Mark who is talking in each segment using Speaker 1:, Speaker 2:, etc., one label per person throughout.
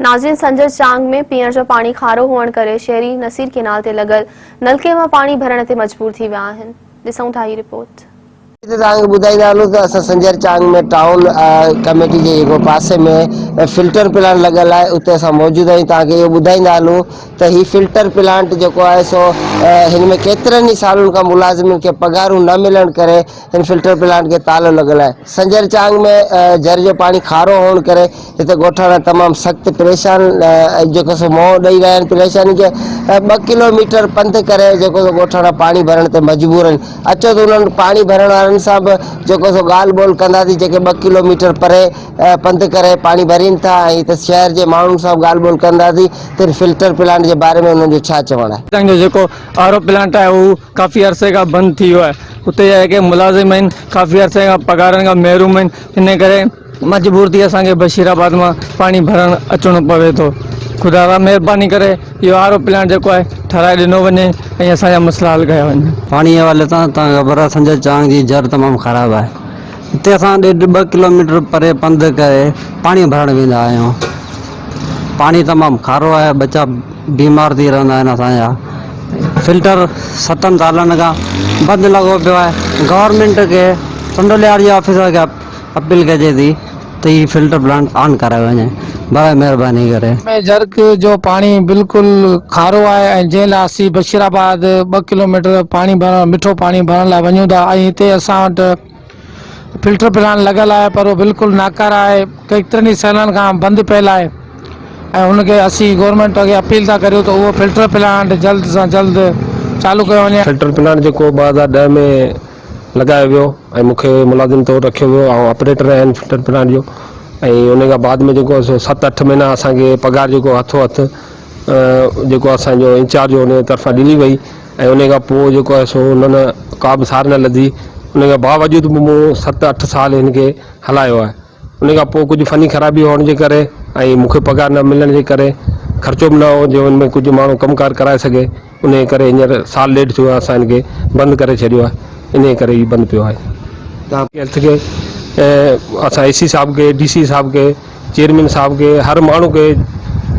Speaker 1: नाज़रीन, संजर चांग में पीअण जो पानी खारो हुअण करे शहरी नसीर केनाल ते लगल नलके में पानी भरण ते मजबूर थी विया आहिनि। ॾिसूं था ही रिपोर्ट।
Speaker 2: संजर चांग में टाउन कमेटी के पासे में फिल्टर प्लांट लगल है, उते असां मौजूद आहियूं। तव्हांखे इहो ॿुधाईंदा हलूं त ही फिल्टर प्लांट जेको आहे सो हिन में केतिरनि ई सालनि खां मुलाज़िमनि खे पगारूं न मिलण करे हिन फिल्टर प्लांट खे तालो लॻल आहे। संजर चांग में झर जो पानी खारो हुअण करे हिते ॻोठाणा तमामु सख़्तु परेशान जेको सो मोह ॾेई रहिया आहिनि। परेशानी खे 2 किलोमीटर पंधु करे जेको सो ॻोठाणा पाणी भरण ते मजबूर आहिनि। अचो त उन्हनि पाणी भरण वारनि सां बि जेको सो ॻाल्हि ॿोल कंदासीं, जेके 2 किलोमीटर परे पंधु करे पाणी भरीनि था, ऐं त शहर जे माण्हुनि सां ॻाल्हि ॿोल कंदासीं त फिल्टर प्लांट जे बारे में उन्हनि जो छा चवणु आहे।
Speaker 3: जेको आरो प्लांट आहे उहो काफ़ी अरसे खां बंदि थी वियो आहे। उते जेके मुलाज़िम आहिनि काफ़ी अरसे खां पगारनि खां महरूम आहिनि। इन करे मजबूर थी असांखे बशीराबाद मां पाणी भरणु अचिणो पवे थो। ख़ुदा ताला महिरबानी करे इहो आरो प्लांट जेको आहे ठाराए ॾिनो वञे ऐं असांजा मसइला हल कया वञनि।
Speaker 4: पाणी जे हवाले सां तव्हांखे ख़बर आहे, संजय चांग जी जर तमामु ख़राबु आहे। हिते असां 2 किलोमीटर परे पंधु करे पाणी भरणु वेंदा आहियूं। पाणी तमामु खारो आहे, बच्चा बीमार थी रहंदा आहिनि। असांजा फिल्टर 7 सालनि खां बंदि लॻो पियो आहे। गवर्नमेंट खे संडोलियार जे ऑफिसर खे अपील कजे थी त ही फिल्टर प्लांट ऑन करायो वञे, बड़ा महिरबानी करे।
Speaker 5: जर्क जो पानी बिल्कुलु खारो आहे ऐं जंहिं लाइ असीं बशीराबाद 2 किलोमीटर पाणी भरण मिठो पाणी भरण लाइ वञूं था। ऐं हिते असां वटि फिल्टर प्लांट लॻल आहे, पर उहो बिल्कुलु नाकारा आहे। केतिरनि ई सालनि खां बंदि पियल आहे ऐं हुनखे असीं गवर्नमेंट खे अपील था करियूं त उहो फिल्टर प्लांट जल्द सां जल्द चालू कयो वञे।
Speaker 6: फिल्टर प्लांट जेको 2010 में लगायो वियो ऐं मूंखे मुलाज़िम तौरु रखियो वियो, ऐं ऑपरेटर आहिनि फिल्टर प्लांट जो। ऐं उन खां बाद में जेको 7-8 महीना असांखे पगार जेको हथो हथ जेको असांजो इंचार्ज हुन जे तरफ़ां ॾिनी वई, ऐं उन खां पोइ जेको आहे सो उन्हनि का बि सार न लधी। उन खां बावजूद बि मूं 7-8 साल हिन खे हलायो आहे। उन खां पोइ कुझु फ़नी ख़राबी हुअण जे करे ऐं मूंखे पगार न मिलण जे करे, ख़र्चो बि न हो जो हुन में कुझु माण्हू कमुकारु कराए सघे, उन जे करे हींअर साल ॾेढ थियो आहे असां हिन खे बंदि करे छॾियो आहे। इन जे करे ही बंदि पियो आहे। हेल्थ खे असां AC साहब खे, DC साहब खे, चेयरमैन साहब खे, हर माण्हू खे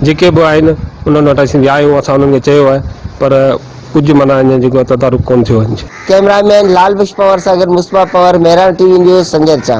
Speaker 6: जेके बि आहिनि उन्हनि वटि असीं विया आहियूं। असां उन्हनि खे चयो आहे, पर कुझु माना अञा जेको तदारुक कोन थियो आहे।
Speaker 2: कैमरामैन लाल बुश पवार सां गॾु मुस्तफा पवार, मेहरान TV न्यूज़, संजर चांग।